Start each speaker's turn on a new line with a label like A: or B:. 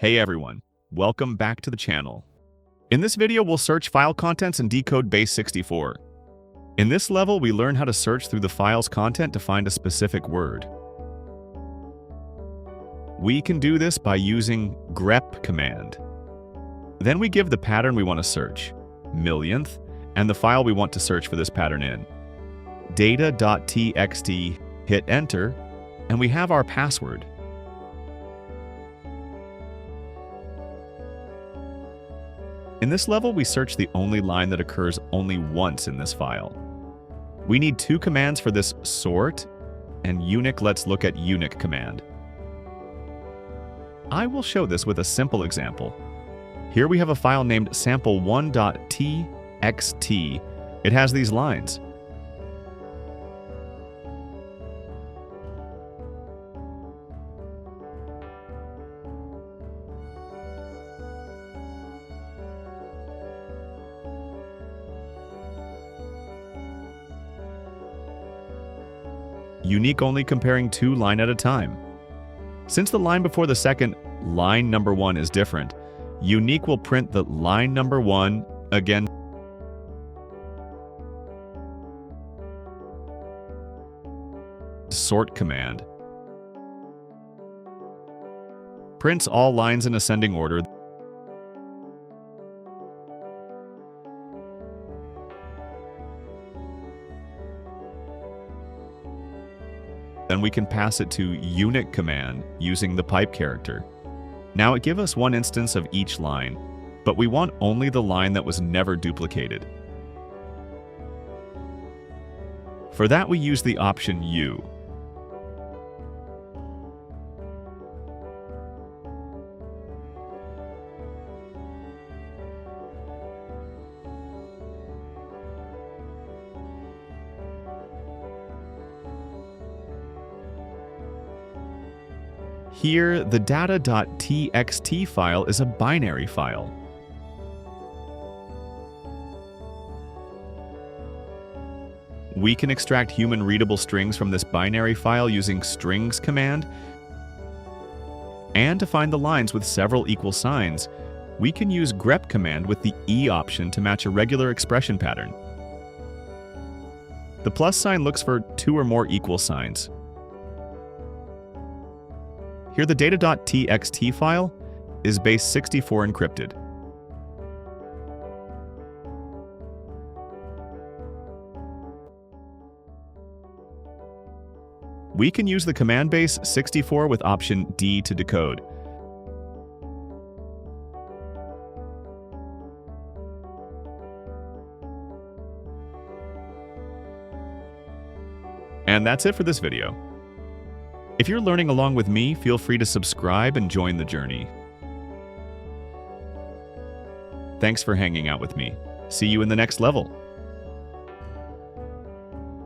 A: Hey everyone, welcome back to the channel. In this video, we'll search file contents and decode base64. In this level, we learn how to search through the file's content to find a specific word. We can do this by using grep command. Then we give the pattern we want to search, millionth, and the file we want to search for this pattern in. Data.txt, hit enter, and we have our password. In this level, we search the only line that occurs only once in this file. We need two commands for this sort, and uniq. Let's look at uniq command. I will show this with a simple example. Here we have a file named sample1.txt. It has these lines. Unique only comparing two line at a time. Since the line before the second line number 1 is different, unique will print the line number 1 again. Sort command prints all lines in ascending order. Then we can pass it to uniq command using the pipe character. Now it gives us one instance of each line, but we want only the line that was never duplicated. For that, we use the option U. Here, the data.txt file is a binary file. We can extract human readable strings from this binary file using strings command. And to find the lines with several equal signs, we can use grep command with the E option to match a regular expression pattern. The plus sign looks for 2 or more equal signs. Here, the data.txt file is base64 encrypted. We can use the command base 64 with option D to decode. And that's it for this video. If you're learning along with me, feel free to subscribe and join the journey. Thanks for hanging out with me. See you in the next level.